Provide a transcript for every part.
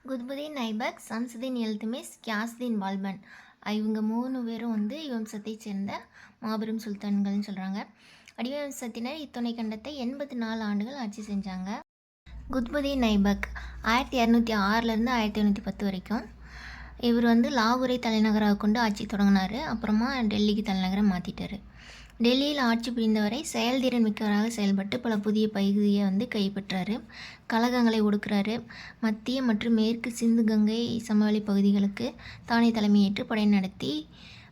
குத்புதீன் ஐபக், சம்சுதீன் இல்துமிஸ், கியாசுதீன் பால்பன் இவங்க 3 பேரும் இவம்சத்தைச் சேர்ந்த மாபெரும் சுல்தான்கள்னு சொல்கிறாங்க. அடிமை வம்சத்தினர் இத்துணை கண்டத்தை 84 ஆண்டுகள் ஆட்சி செஞ்சாங்க. குத்புதீன் ஐபக் 1206லேருந்து 1110 வரைக்கும் இவர் லாகூரை தலைநகராக கொண்டு ஆட்சி தொடங்கினார். அப்புறமா டெல்லிக்கு தலைநகரை மாற்றிட்டார். டெல்லியில் ஆட்சி புரிந்தவரை செயல்திறன் மிக்கவராக செயல்பட்டு பல புதிய பகுதியை கைப்பற்றார். கலகங்களை ஒடுக்குறாரு. மத்திய மற்றும் மேற்கு சிந்து கங்கை சமவெளி பகுதிகளுக்கு தானே தலைமையேற்று படை நடத்தி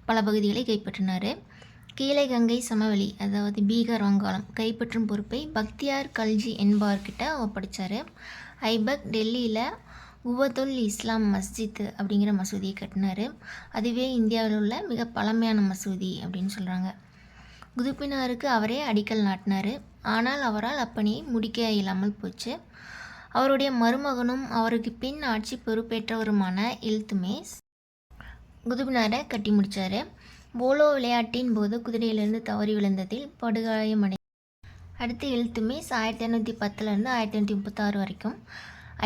பல பகுதிகளை கைப்பற்றினார். கீழே கங்கை சமவெளி, அதாவது பீகார், வங்காளம் கைப்பற்றும் பொறுப்பை பக்தியார் கல்ஜி என்பார்கிட்ட ஒப்படைச்சார். ஐபக் டெல்லியில் உவதுல் இஸ்லாம் மஸ்ஜித் அப்படிங்கிற மசூதியை கட்டினார். அதுவே இந்தியாவில் உள்ள மிக பழமையான மசூதி அப்படின்னு சொல்கிறாங்க. குதுப்பினாருக்கு அவரே அடிக்கல் நாட்டினார். ஆனால் அவரால் அப்பணியை முடிக்க இயலாமல் போச்சு. அவருடைய மருமகனும் அவருக்கு பின் ஆட்சி பொறுப்பேற்றவருமான இல்துமிஸ் குதுப்பினாரை கட்டி முடித்தார். போலோ விளையாட்டின் போது குதிரையிலிருந்து தவறி விழுந்ததில் படுகாயமடை. அடுத்து இல்துமிஸ் 1210லேருந்து 1236 வரைக்கும்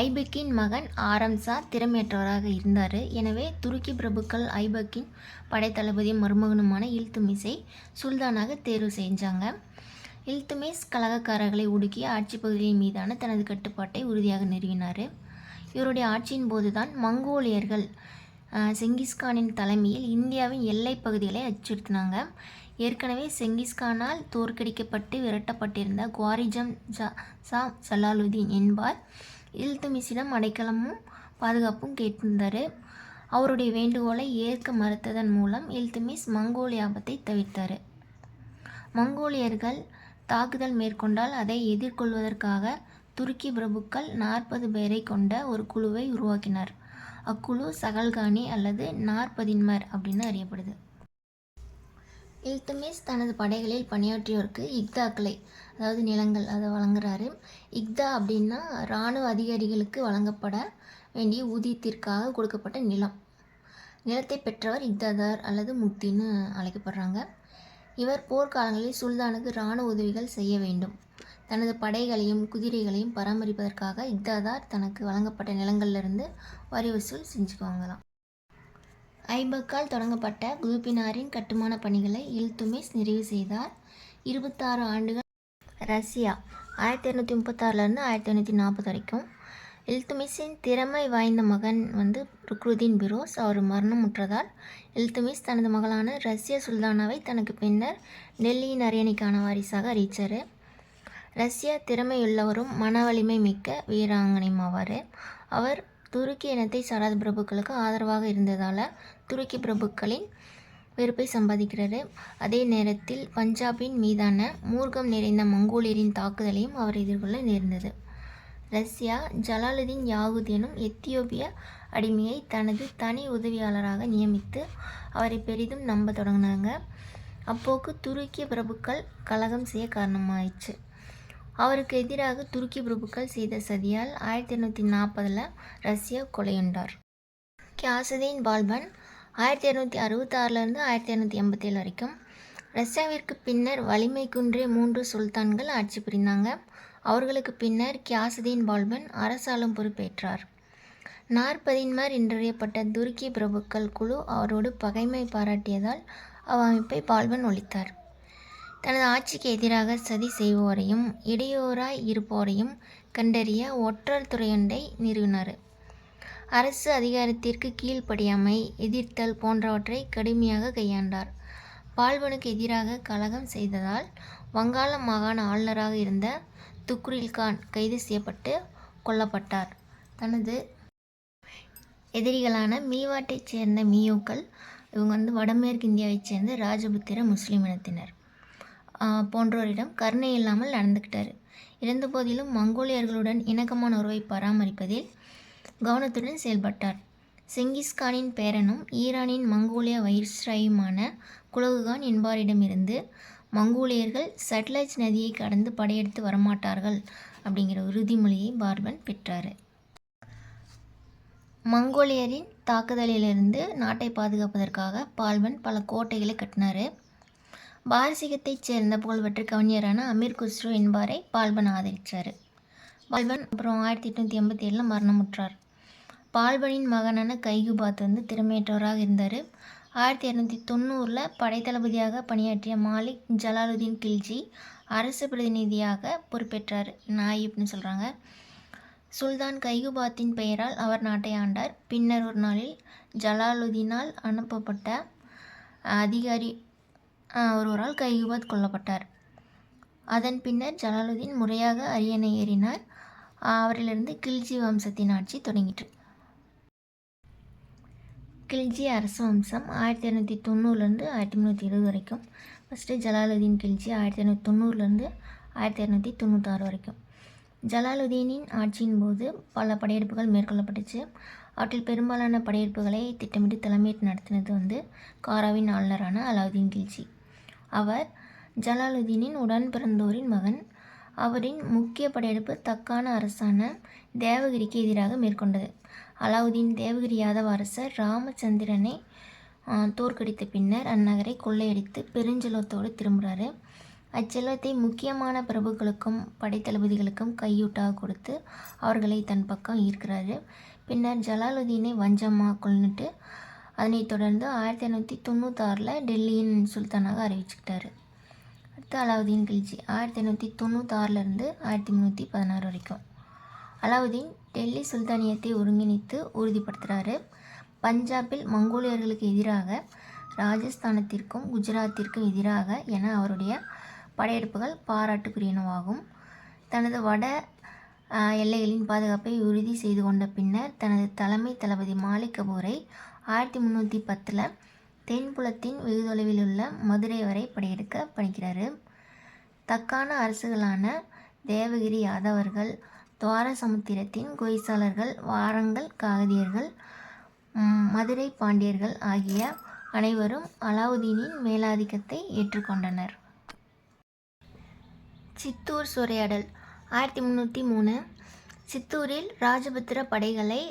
ஐபக்கின் மகன் ஆரம்சா திறமையற்றவராக இருந்தார். எனவே துருக்கி பிரபுக்கள் ஐபக்கின் படைத்தளபதி மருமகனுமான இல்துமிஸை சுல்தானாக தேர்வு செஞ்சாங்க. இல்துமிஸ் கலகக்காரர்களை ஒடுக்கி ஆட்சி பகுதியின் மீதான தனது கட்டுப்பாட்டை உறுதியாக நிறுவினார். இவருடைய ஆட்சியின் போதுதான் மங்கோலியர்கள் செங்கிஸ்கானின் தலைமையில் இந்தியாவின் எல்லை பகுதிகளை அச்சுறுத்தினாங்க. ஏற்கனவே செங்கிஸ்கானால் தோற்கடிக்கப்பட்டு விரட்டப்பட்டிருந்த குவாரிஜம் ஷா ஜலாலுதீன் என்பார் இல்துமிஸிடம் அடைக்கலமும் பாதுகாப்பும் கேட்டிருந்தார். அவருடைய வேண்டுகோளை ஏற்க மறுத்ததன் மூலம் இல்துமிஸ் மங்கோலிய ஆபத்தை தவிர்த்தார். மங்கோலியர்கள் தாக்குதல் மேற்கொண்டால் அதை எதிர்கொள்வதற்காக துருக்கி பிரபுக்கள் 40 பேரை கொண்ட ஒரு குழுவை உருவாக்கினார். அக்குழு சகல்கானி அல்லது நாற்பதின்மர் அப்படின்னு அறியப்படுது. இல்துமிஸ் தனது படைகளில் பணியாற்றியோருக்கு இக்தாக்களை, அதாவது நிலங்கள், அதை வழங்குறாரு. இக்தா அப்படின்னா இராணுவ அதிகாரிகளுக்கு வழங்கப்பட வேண்டிய ஊதியத்திற்காக கொடுக்கப்பட்ட நிலம். நிலத்தை பெற்றவர் இக்தாதார் அல்லது முக்தின்னு அழைக்கப்படுறாங்க. இவர் போர்க்காலங்களில் சுல்தானுக்கு இராணுவ உதவிகள் செய்ய வேண்டும். தனது படைகளையும் குதிரைகளையும் பராமரிப்பதற்காக இக்தாதார் தனக்கு வழங்கப்பட்ட நிலங்களிலிருந்து வரி வசூல் செஞ்சுக்குவாங்களாம். ஐபக்கால் தொடங்கப்பட்ட குதுப்பினாரின் கட்டுமான பணிகளை இல்துமிஸ் நிறைவு செய்தார். 26 ஆண்டுகள் ரஷ்யா 1236லேருந்து 1540 வரைக்கும் இல்துமிஸின் திறமை வாய்ந்த மகன் ருக்னுதீன் பிரோஸ் அவர் மரணமுற்றதால் இல்துமிஸ் தனது மகளான ரஷ்ய சுல்தானாவை தனக்கு பின்னர் டெல்லியின் அரியணைக்கான வாரிசாக அறிவித்தார். ரஷ்யா திறமையுள்ளவரும் மன வலிமை மிக்க வீராங்கனையும் ஆவார். அவர் துருக்கி இனத்தை சாராத பிரபுக்களுக்கு ஆதரவாக இருந்ததால் துருக்கி பிரபுக்களின் வெறுப்பை சம்பாதிக்கிறார். அதே நேரத்தில் பஞ்சாபின் மீதான மூர்க்கம் நிறைந்த மங்கோலியரின் தாக்குதலையும் அவர் எதிர்கொள்ள நேர்ந்தது. ரஷ்யா ஜலாலுதீன் யாகூத் எனும் எத்தியோப்பிய அடிமையை தனது தனி உதவியாளராக நியமித்து அவரை பெரிதும் நம்ப தொடங்கினாங்க. அப்போக்கு துருக்கிய பிரபுக்கள் கலகம் செய்ய காரணமாயிடுச்சு. அவருக்கு எதிராக துருக்கி பிரபுக்கள் செய்த சதியால் 1240 ரஷ்யா கொலையுண்டார். கியாசுதீன் பால்பன் 1266லேருந்து 1287 வரைக்கும் ரஷ்யாவிற்கு பின்னர் வலிமை குன்றிய 3 சுல்தான்கள் ஆட்சி புரிந்தாங்க. அவர்களுக்கு பின்னர் கியாசுதீன் பால்பன் அரசாளும் பொறுப்பேற்றார். நாற்பதின்மர் என்றறியப்பட்ட துருக்கி பிரபுக்கள் குழு அவரோடு பகைமை பாராட்டியதால் அவ்வமைப்பை பால்பன் ஒழித்தார். தனது ஆட்சிக்கு எதிராக சதி செய்வோரையும் இடையூறாய் இருப்போரையும் கண்டறிய ஒற்றர் துறையொன்றை நிறுவினார். அரசு அதிகாரத்திற்கு கீழ்ப்படியாமை, எதிர்த்தல் போன்றவற்றை கடுமையாக கையாண்டார். பால்பனுக்கு எதிராக கலகம் செய்ததால் வங்காள மாகாண ஆளுநராக இருந்த துக்ரில் கான் கைது செய்யப்பட்டு கொல்லப்பட்டார். தனது எதிரிகளான மீவாட்டைச் சேர்ந்த மியோக்கள், இவங்க வடமேற்கு இந்தியாவைச் சேர்ந்த ராஜபுத்திர முஸ்லிம் இனத்தினர் போன்றோரிடம் கருணை இல்லாமல் நடந்துக்கிட்டார். இருந்தபோதிலும் மங்கோலியர்களுடன் இணக்கமான உறவை பராமரிப்பதில் கவனத்துடன் செயல்பட்டார். செங்கிஸ்கானின் பேரனும் ஈரானின் மங்கோலிய வைஸ்ராயுமான குலகுகான் என்பாரிடமிருந்து மங்கோலியர்கள் சட்லஜ் நதியை கடந்து படையெடுத்து வரமாட்டார்கள் அப்படிங்கிற உறுதிமொழியை பால்பன் பெற்றார். மங்கோலியரின் தாக்குதலிலிருந்து நாட்டை பாதுகாப்பதற்காக பால்பன் பல கோட்டைகளை கட்டினார். பாரசீகத்தைச் சேர்ந்த புகழ்பெற்ற கவிஞரான அமீர் குஸ்ரு என்பாரை பால்பன் ஆதரித்தார். பால்பன் அப்புறம் 1887 மரணமுற்றார். பால்பனின் மகனான கைகுபாத் வந்து திறமையற்றவராக இருந்தார். 1290 படைத்தளபதியாக பணியாற்றிய மாலிக் ஜலாலுதீன் கில்ஜி அரசு பிரதிநிதியாக பொறுப்பேற்றார். நாயிப்னு சொல்கிறாங்க. சுல்தான் கைகுபாத்தின் பெயரால் அவர் நாட்டை ஆண்டார். பின்னர் ஒரு நாளில் ஜலாலுதீனால் அனுப்பப்பட்ட அதிகாரி ஒருவரால் கைகுபாத் கொல்லப்பட்டார். அதன் பின்னர் ஜலாலுதீன் முறையாக அரியணை ஏறினார். அவரிலிருந்து கில்ஜி வம்சத்தின் ஆட்சி தொடங்கிற்று. கில்ஜி அரசு வம்சம் 1290 1320 வரைக்கும். ஃபஸ்ட்டு ஜலாலுதீன் கில்ஜி 1290 1296 வரைக்கும். ஜலாலுதீனின் ஆட்சியின் போது பல படையெடுப்புகள் மேற்கொள்ளப்பட்டுச்சு. அவற்றில் பெரும்பாலான படையெடுப்புகளை திட்டமிட்டு தலைமையேற்று நடத்தினது வந்து காராவின் ஆளுநரான அலாவுதீன் கில்ஜி. அவர் ஜலாலுதீனின் உடன் பிறந்தோரின் மகன். அவரின் முக்கிய படையெடுப்பு தக்கான அரசான தேவகிரிக்கு எதிராக மேற்கொண்டது. அலாவுதீன் தேவகிரி யாதவ அரசர் ராமச்சந்திரனை தோற்கடித்த பின்னர் அந்நகரை கொள்ளையடித்து பெருஞ்செல்வத்தோடு திரும்புகிறாரு. அச்செல்வத்தை முக்கியமான பிரபுக்களுக்கும் படைத்தளபதிகளுக்கும் கையூட்டாக கொடுத்து அவர்களை தன் பக்கம் ஈர்க்கிறாரு. பின்னர் ஜலாலுதீனை வஞ்சமாக கொன்னுட்டு அதனைத் தொடர்ந்து 1596 டெல்லியின் சுல்தானாக அறிவிச்சுக்கிட்டாரு. அடுத்து அலாவுதீன் கில்ஜி 1596 1316 வரைக்கும். அலாவுதீன் டெல்லி சுல்தானியத்தை ஒருங்கிணைத்து உறுதிப்படுத்துகிறாரு. பஞ்சாபில் மங்கோலியர்களுக்கு எதிராக, ராஜஸ்தானத்திற்கும் குஜராத்திற்கும் எதிராக என அவருடைய படையெடுப்புகள் பாராட்டுக்குரியனவாகும். தனது வட எல்லைகளின் பாதுகாப்பை உறுதி செய்து கொண்ட பின்னர் தனது தலைமை தளபதி மாலிக் கபூரை 1310 தென்புலத்தின் வெகு தொலைவில் உள்ள மதுரை வரை படையெடுக்க பணிக்கிறார். தக்கான அரசுகளான தேவகிரி யாதவர்கள், துவாரசமுத்திரத்தின் கொய்சாளர்கள், வாரங்கல் காகதியர்கள், மதுரை பாண்டியர்கள் ஆகிய அனைவரும் அலாவுதீனின் மேலாதிக்கத்தை ஏற்றுக்கொண்டனர். சித்தூர் சூறையாடல் 1303. சித்தூரில் ராஜபுத்திர படைகளை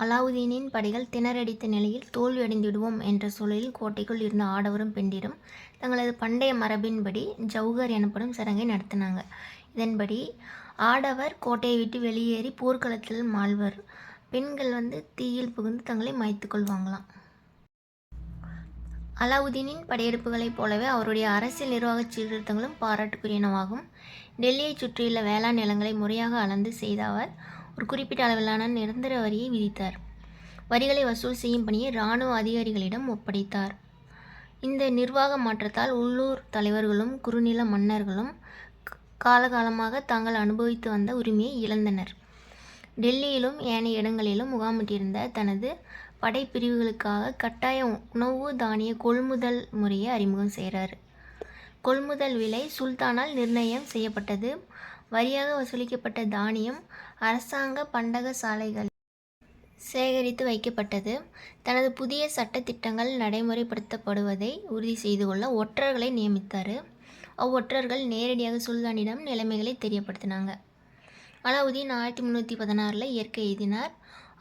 அலாவுதீனின் படைகள் திணறடித்த நிலையில் தோல்வியடைந்துவிடுவோம் என்ற சூழலில் கோட்டைக்குள் இருந்த ஆடவரும் பெண்டிரும் தங்களது பண்டைய மரபின்படி ஜவுகர் எனப்படும் சடங்கை நடத்தினாங்க. இதன்படி ஆடவர் கோட்டையை விட்டு வெளியேறி போர்க்களத்தில் மாழ்வர். பெண்கள் வந்து தீயில் புகுந்து தங்களை மாய்த்து கொள்வாங்களாம். அலாவுதீனின் படையெடுப்புகளைப் போலவே அவருடைய அரசியல் நிர்வாக சீர்திருத்தங்களும் பாராட்டுக்குரியனவாகும். டெல்லியை சுற்றியுள்ள வேளாண் நிலங்களை முறையாக அளந்து செய்த அவர் ஒரு குறிப்பிட்ட அளவிலான நிரந்தர வரியை விதித்தார். வரிகளை வசூல் செய்யும் பணியை இராணுவ அதிகாரிகளிடம் ஒப்படைத்தார். இந்த நிர்வாக மாற்றத்தால் உள்ளூர் தலைவர்களும் குறுநில மன்னர்களும் காலகாலமாக தாங்கள் அனுபவித்து வந்த உரிமையை இழந்தனர். டெல்லியிலும் ஏனைய இடங்களிலும் முகாமிட்டிருந்த தனது படைப்பிரிவுகளுக்காக கட்டாய உணவு தானிய கொள்முதல் முறையை அறிமுகம் செய்கிறார். கொள்முதல் விலை சுல்தானால் நிர்ணயம் செய்யப்பட்டது. வரியாக வசூலிக்கப்பட்ட தானியம் அரசாங்க பண்டக சாலைகளில் சேகரித்து வைக்கப்பட்டது. தனது புதிய சட்ட திட்டங்கள் நடைமுறைப்படுத்தப்படுவதை உறுதி செய்து கொள்ள ஒற்றர்களை நியமித்தார். அவ்வொற்றர்கள் நேரடியாக சுல்தானிடம் நிலைமைகளை தெரியப்படுத்தினாங்க. அலாவுதீன் 1316 இயற்கை எய்தினார்.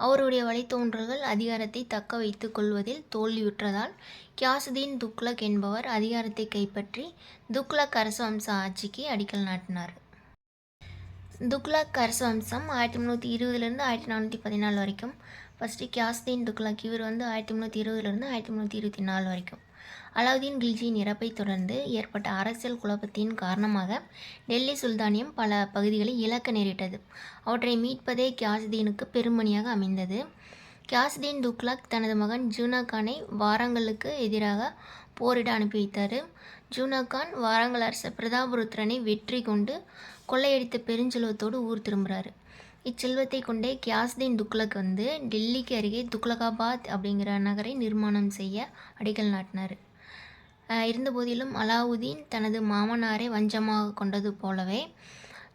அவருடைய வழித்தோன்றல்கள் அதிகாரத்தை தக்க வைத்து கொள்வதில் தோல்வியுற்றதால் கியாசுதீன் துக்ளக் என்பவர் அதிகாரத்தை கைப்பற்றி துக்ளக் அரசு வம்ச ஆட்சிக்கு அடிக்கல் நாட்டினார். துக்ளக் அரசு வம்சம் 1320 1414 வரைக்கும். ஃபஸ்ட்டு கியாசுதீன் துக்ளக், இவர் வந்து 1320 1324 வரைக்கும். அலாவுதீன் கில்ஜியின் இறப்பை தொடர்ந்து ஏற்பட்ட அரசியல் குழப்பத்தின் காரணமாக டெல்லி சுல்தானியம் பல பகுதிகளை இழக்க நேரிட்டது. அவற்றை மீட்பதே கியாசுதீனுக்கு பெரும்பணியாக அமைந்தது. கியாசுதீன் துக்ளக் தனது மகன் ஜூனா கானை வாரங்கலுக்கு எதிராக போரிட அனுப்பி வைத்தார். ஜூனா கான் வாரங்கல் அரசர் பிரதாபருத்ரனை வெற்றி கொண்டு கொள்ளையடித்த பெருஞ்செல்வத்தோடு ஊர் திரும்புகிறார். இச்செல்வத்தை கொண்டே கியாசுதீன் துக்ளக் வந்து டெல்லிக்கு அருகே துக்ளகாபாத் அப்படிங்கிற நகரை நிர்மாணம் செய்ய அடிக்கல் நாட்டினார். இருந்தபோதிலும் அலாவுதீன் தனது மாமனாரை வஞ்சமாக கொண்டது போலவே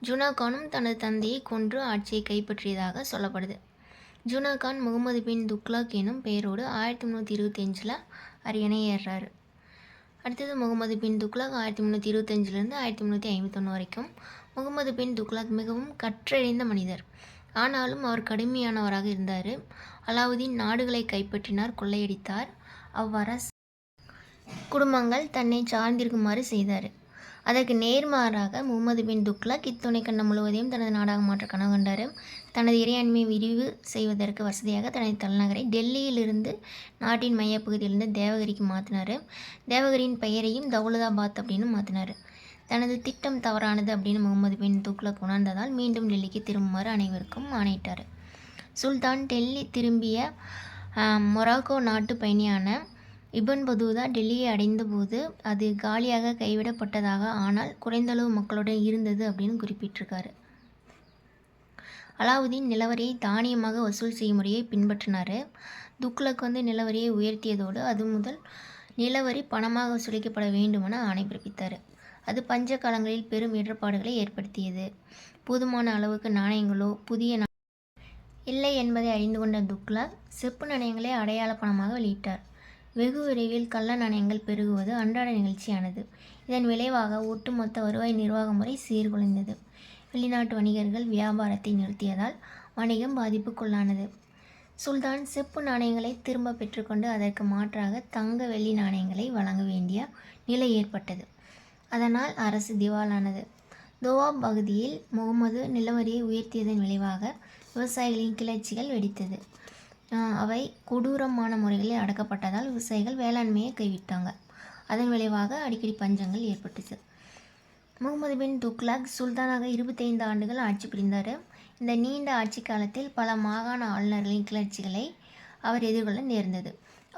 ஜூனா கானும் தனது தந்தையை கொன்று ஆட்சியை கைப்பற்றியதாக சொல்லப்படுது. ஜூனா கான் முகமது பின் துக்ளக் எனும் பெயரோடு 1325 அரியணை ஏறுறாரு. அடுத்தது முகமது பின் துக்ளக் 1325 1351 வரைக்கும். முகமது பின் துக்ளக் மிகவும் கற்றறிந்த மனிதர். ஆனாலும் அவர் கடுமையானவராக இருந்தார். அலாவுதீன் நாடுகளை கைப்பற்றினார், கொள்ளையடித்தார். அவ்வரச குடும்பங்கள் தன்னை சார்ந்திருக்குமாறு செய்தார். அதற்கு நேர்மாறாக முகமது பின் துக்ளக் இத்துணை கண்டம் முழுவதையும் தனது நாடாக மாற்ற கனவு கண்டார். தனது இறையாண்மையை விரிவு செய்வதற்கு வசதியாக தனது தலைநகரை டெல்லியிலிருந்து நாட்டின் மையப்பகுதியிலிருந்து தேவகிரிக்கு மாற்றினார். தேவகிரியின் பெயரையும் தௌலதாபாத் அப்படின்னு மாற்றினார். தனது திட்டம் தவறானது அப்படின்னு முகமது பின் துக்ளக் உணர்ந்ததால் மீண்டும் டெல்லிக்கு திரும்புமாறு அனைவருக்கும் ஆணையிட்டார். சுல்தான் டெல்லி திரும்பிய மொராக்கோ நாட்டு பயணியான இபன் பதூதா டெல்லியை அடைந்தபோது அது காலியாக கைவிடப்பட்டதாக, ஆனால் குறைந்தளவு மக்களுடன் இருந்தது அப்படின்னு குறிப்பிட்டிருக்காரு. அலாவுதீன் நிலவரியை தானியமாக வசூல் செய்யும் முறையை பின்பற்றினார். துக்ளக் நிலவரியை உயர்த்தியதோடு அது முதல் நிலவரி பணமாக வசூலிக்கப்பட வேண்டுமென ஆணை பிறப்பித்தார். அது பஞ்ச காலங்களில் பெரும் இடர்பாடுகளை ஏற்படுத்தியது. போதுமான அளவுக்கு நாணயங்களோ புதிய இல்லை என்பதை அறிந்து கொண்ட துக்ளக் செப்பு நாணயங்களை அடையாள பணமாக வெளியிட்டார். வெகு விரைவில் கள்ள நாணயங்கள் பெருகுவது அன்றாட நிகழ்ச்சியானது. இதன் விளைவாக ஒட்டுமொத்த வருவாய் நிர்வாக முறை சீர்குலைந்தது. வெளிநாட்டு வணிகர்கள் வியாபாரத்தை நிறுத்தியதால் வணிகம் பாதிப்புக்குள்ளானது. சுல்தான் செப்பு நாணயங்களை திரும்ப பெற்றுக்கொண்டு அதற்கு மாற்றாக தங்க வெள்ளி நாணயங்களை வழங்க வேண்டிய நிலை ஏற்பட்டது. அதனால் அரசு திவாலானது. தோவாப் பகுதியில் முகமது நிலவரியை உயர்த்தியதன் விளைவாக விவசாயிகளின் கிளர்ச்சிகள் வெடித்தது. அவை கொடூரமான முறைகளில் அடக்கப்பட்டதால் விவசாயிகள் வேளாண்மையை கைவிட்டாங்க. அதன் விளைவாக அடிக்கடி பஞ்சங்கள் ஏற்பட்டுச்சு. முகமது பின் துக்ளக் சுல்தானாக 25 ஆண்டுகள் ஆட்சி புரிந்தார். இந்த நீண்ட ஆட்சி காலத்தில் பல மாகாண ஆளுநர்களின் கிளர்ச்சிகளை அவர் எதிர்கொள்ள நேர்ந்தது.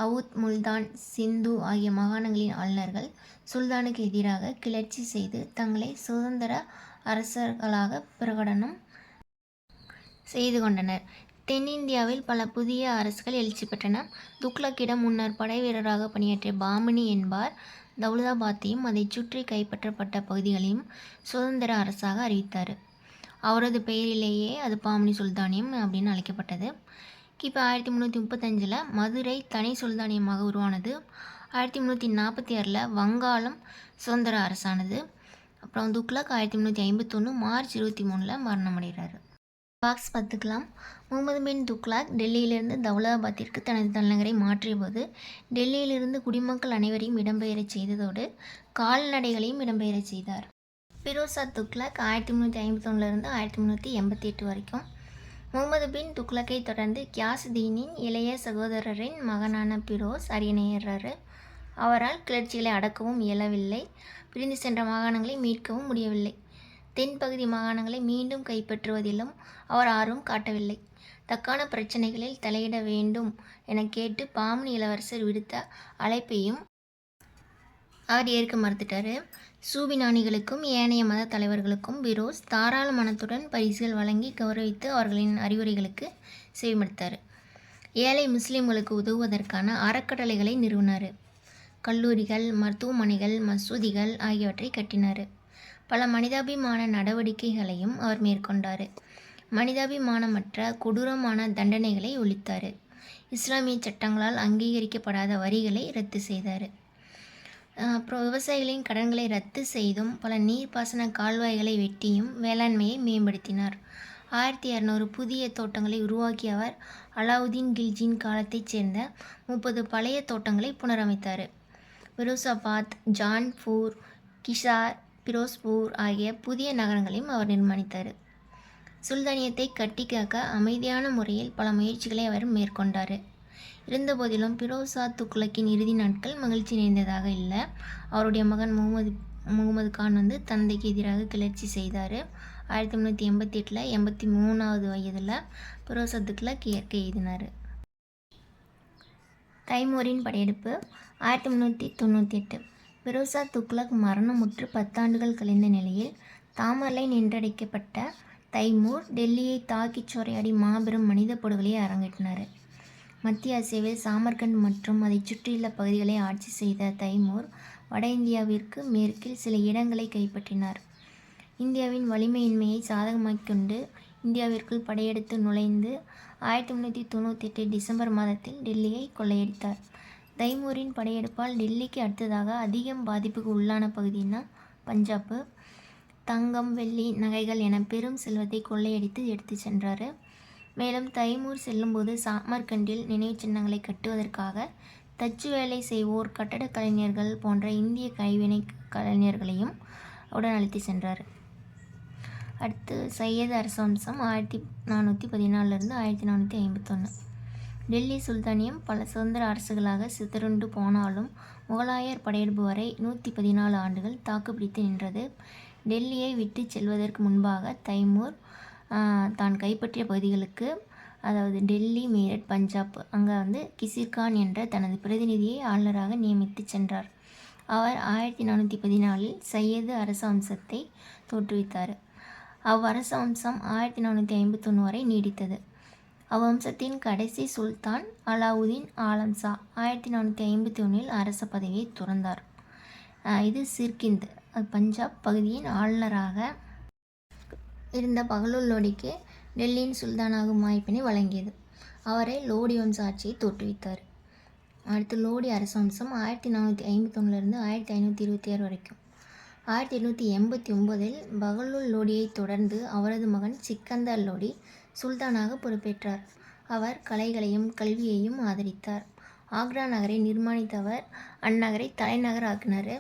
அவுத், முல்தான், சிந்து ஆகிய மாகாணங்களின் ஆளுநர்கள் சுல்தானுக்கு எதிராக கிளர்ச்சி செய்து தங்களை சுதந்திர அரசர்களாக பிரகடனம் செய்து கொண்டனர். தென்னிந்தியாவில் பல புதிய அரசுகள் எழுச்சி பெற்றன. துக்ளக்கிடம் முன்னர் படை வீரராக பணியாற்றிய பாமினி என்பார் தௌலதாபாத்தையும் அதை சுற்றி கைப்பற்றப்பட்ட பகுதிகளையும் சுதந்திர அரசாக அறிவித்தார். அவரது பெயரிலேயே அது பாமினி சுல்தானியம் அப்படின்னு அழைக்கப்பட்டது. கிபி 1335 மதுரை தனி சுல்தானியமாக உருவானது. 1346 வங்காளம் சுதந்திர அரசானது. அப்புறம் துக்ளக் 1351 மார்ச் 23 மரணமடைகிறார். பாக்ஸ் பார்த்துக்கலாம். முகமது பின் துக்ளக் டெல்லியிலிருந்து தௌலதாபாத்திற்கு தனது தலைநகரை மாற்றிய போது டெல்லியிலிருந்து குடிமக்கள் அனைவரையும் இடம்பெயரச் செய்ததோடு கால்நடைகளையும் இடம்பெயரச் செய்தார். பிரோசா துக்ளக் 1351 1388 வரைக்கும். முகமது பின் துக்ளக்கை தொடர்ந்து கியாசுதீனின் இளைய சகோதரரின் மகனான பிரோஸ் அரியணையேறார். அவரால் கிளர்ச்சிகளை அடக்கவும் இயலவில்லை. பிரிந்து சென்ற மாகாணங்களை மீட்கவும் முடியவில்லை. தென்பகுதி மாகாணங்களை மீண்டும் கைப்பற்றுவதிலும் அவர் ஆர்வம் காட்டவில்லை. தக்கான பிரச்சனைகளில் தலையிட வேண்டும் என கேட்டு பாமினி இளவரசர் விடுத்த அழைப்பையும் அவர் ஏற்க மறுத்துட்டார். சூபினானிகளுக்கும் ஏனைய மத தலைவர்களுக்கும் பிரோஸ் தாராள மனத்துடன் பரிசுகள் வழங்கி கௌரவித்து அவர்களின் அறிவுரைகளுக்கு செவிமடுத்தார். ஏழை முஸ்லிம்களுக்கு உதவுவதற்கான அறக்கட்டளைகளை நிறுவினார். கல்லூரிகள், மருத்துவமனைகள், மசூதிகள் ஆகியவற்றை கட்டினார். பல மனிதாபிமான நடவடிக்கைகளையும் அவர் மேற்கொண்டார். மனிதாபிமானமற்ற கொடூரமான தண்டனைகளை ஒழித்தார். இஸ்லாமிய சட்டங்களால் அங்கீகரிக்கப்படாத வரிகளை ரத்து செய்தார். அப்புறம் விவசாயிகளின் கடன்களை ரத்து செய்தும் பல நீர்ப்பாசன கால்வாய்களை வெட்டியும் வேளாண்மையை மேம்படுத்தினார். 1600 புதிய தோட்டங்களை உருவாக்கிய அவர் அலாவுதீன் கில்ஜியின் காலத்தைச் சேர்ந்த 30 பழைய தோட்டங்களை புனரமைத்தார். பிரோசாபாத், ஜான்பூர், கிஷார், பிரோஸ்பூர் ஆகிய புதிய நகரங்களையும் அவர் நிர்மாணித்தார். சுல்தானியத்தை கட்டிக்காக்க அமைதியான முறையில் பல முயற்சிகளை அவர் மேற்கொண்டார். இருந்தபோதிலும் பிரோசா துக்ளக்கின் இறுதி நாட்கள் மகிழ்ச்சி நிறைந்ததாக இல்லை. அவருடைய மகன் முகமது கான் தந்தைக்கு எதிராக கிளர்ச்சி செய்தார். 1388 83வது வயதில் பிரோசா துக்ளக் இயற்கை எய்தினார். தைமூரின் படையெடுப்பு 1398. பிரோசா துக்ளக் மரணமுற்று 10 ஆண்டுகள் கழிந்த நிலையில் தாமர்லைன் என்றழைக்கப்பட்ட தைமூர் டெல்லியை தாக்கிச் சூறையாடி மாபெரும் மனித படுகொலையை அரங்கேற்றினார். மத்திய ஆசியாவில் சாமர்கண்ட் மற்றும் அதை சுற்றியுள்ள பகுதிகளை ஆட்சி செய்த தைமூர் வட இந்தியாவிற்கு மேற்கில் சில இடங்களை கைப்பற்றினார். இந்தியாவின் வலிமையின்மையை சாதகமாக்கிக் கொண்டு இந்தியாவிற்குள் படையெடுத்து நுழைந்து 1398 டிசம்பர் மாதத்தில் டெல்லியை கொள்ளையடித்தார். தைமூரின் படையெடுப்பால் டெல்லிக்கு அடுத்ததாக அதிகம் பாதிப்புக்கு உள்ளான பகுதினா பஞ்சாப். தங்கம், வெள்ளி, நகைகள் என பெரும் செல்வத்தை கொள்ளையடித்து எடுத்து சென்றார். மேலும் தைமூர் செல்லும்போது சாமர்கண்டில் நினைவு சின்னங்களை கட்டுவதற்காக தச்சு வேலை செய்வோர், கட்டடக் கலைஞர்கள் போன்ற இந்திய கைவினை கலைஞர்களையும் உடன் அழைத்து சென்றார். அடுத்து சையது அரசவம்சம் 1414 1451. டெல்லி சுல்தானியம் பல சுதந்திர அரசுகளாக சிதறுண்டு போனாலும் முகலாயர் படையெடுப்பு வரை 114 ஆண்டுகள் தாக்குப்பிடித்து நின்றது. டெல்லியை விட்டு செல்வதற்கு முன்பாக தைமூர் தான் கைப்பற்றிய பகுதிகளுக்கு, அதாவது டெல்லி, மீரட், பஞ்சாப், அங்கே கிசிர்கான் என்ற தனது பிரதிநிதியை ஆளுநராக நியமித்து சென்றார். அவர் 1414 சையது அரச வம்சத்தை தோற்றுவித்தார். அவ்வரச வம்சம் 1451 வரை நீடித்தது. அவ்வம்சத்தின் கடைசி சுல்தான் அலாவுதீன் ஆலம் ஷா 1451 அரச பதவியை துறந்தார். இது சிர்கிந்த், பஞ்சாப் பகுதியின் ஆளுநராக இருந்த பஹ்லூல் லோடிக்கு டெல்லியின் சுல்தானாகும் வாய்ப்பினை வழங்கியது. அவரை லோடி வம்ச ஆட்சியை தோற்றுவித்தார். அடுத்து லோடி அரச வம்சம் 1451 1526 வரைக்கும். 1889 பஹ்லூல் லோடியை தொடர்ந்து அவரது மகன் சிக்கந்தர் லோடி சுல்தானாக பொறுப்பேற்றார். அவர் கலைகளையும் கல்வியையும் ஆதரித்தார். ஆக்ரா நகரை நிர்மாணித்தவர் அந்நகரை தலைநகர் ஆக்கினார்.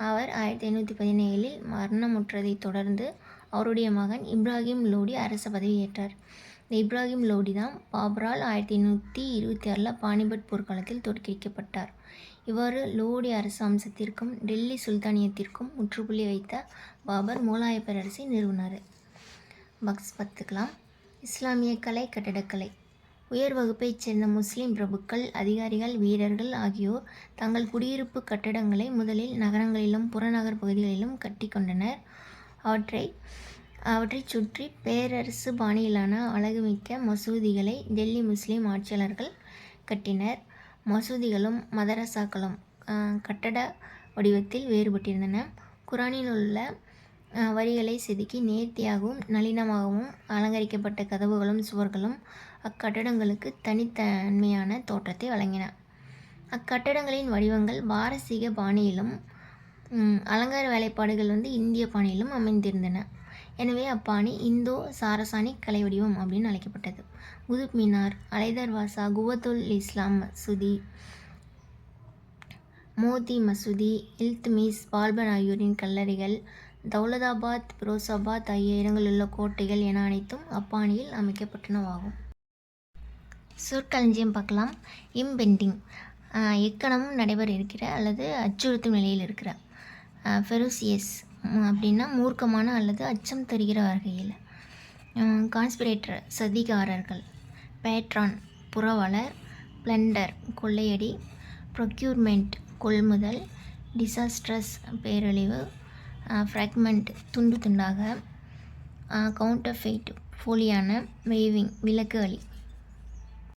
அவர் 1517 மரணமுற்றதை தொடர்ந்து அவருடைய மகன் இப்ராஹிம் லோடி அரச பதவியேற்றார். இந்த இப்ராஹிம் லோடி தான் பாபரால் 1826 பானிபட் போர்க்காலத்தில் தோற்கடிக்கப்பட்டார். இவ்வாறு லோடி அரச வம்சத்திற்கும் டெல்லி சுல்தானியத்திற்கும் முற்றுப்புள்ளி வைத்த பாபர் முகலாய பேரரசை நிறுவினார். பக்ஸ் பார்த்துக்கலாம். இஸ்லாமிய கலை, கட்டடக்கலை. உயர் வகுப்பைச் சேர்ந்த முஸ்லிம் பிரபுக்கள், அதிகாரிகள், வீரர்கள் ஆகியோர் தங்கள் குடியிருப்பு கட்டடங்களை முதலில் நகரங்களிலும் புறநகர் பகுதிகளிலும் கட்டி கொண்டனர். அவற்றைச் சுற்றி பேரரசு பாணியிலான அழகுமிக்க மசூதிகளை டெல்லி முஸ்லிம் ஆட்சியாளர்கள் கட்டினர். மசூதிகளும் மதரசாக்களும் கட்டட வடிவத்தில் வேறுபட்டிருந்தன. குரானில் உள்ள வரிகளை செதுக்கி நேர்த்தியாகவும் நளினமாகவும் அலங்கரிக்கப்பட்ட கதவுகளும் சுவர்களும் அக்கட்டடங்களுக்கு தனித்தன்மையான தோற்றத்தை வழங்கின. அக்கட்டடங்களின் வடிவங்கள் பாரசீக பாணியிலும் அலங்கார வேலைப்பாடுகள் இந்திய பாணியிலும் அமைந்திருந்தன. எனவே அப்பாணி இந்தோ சாரசானிக் கலை வடிவம் அப்படின்னு அழைக்கப்பட்டது. குதுப் மினார், அலைதர்வாசா, குவத்துல் இஸ்லாம் மசூதி, மோதி மசூதி, இல்துமிஸ், பால்பன் ஆகியோரின் கல்லறைகள், தௌலதாபாத், பிரோசாபாத் ஆகிய இடங்களிலுள்ள கோட்டைகள் என அனைத்தும் அப்பாணியில் அமைக்கப்பட்டனவாகும். சொற்களஞ்சியம் பார்க்கலாம். இம்பெண்டிங், எக்கணமும் நடைபெற இருக்கிற அல்லது அச்சுறுத்தும் நிலையில் இருக்கிற. ஃபெரோசியஸ் அப்படின்னா மூர்க்கமான அல்லது அச்சம் தருகிற வகையில். கான்ஸ்பிரேட்டர், சதிகாரர்கள். பேட்ரான், புரவலர். பிளண்டர், கொள்ளையடி. ப்ரொக்யூர்மெண்ட், கொள்முதல். டிசாஸ்ட்ரஸ், பேரழிவு. ஃப்ராக்மெண்ட், துண்டு துண்டாக. கவுண்டர்ஃபெயிட், போலியான. வெய்விங், விலக்கு அளி.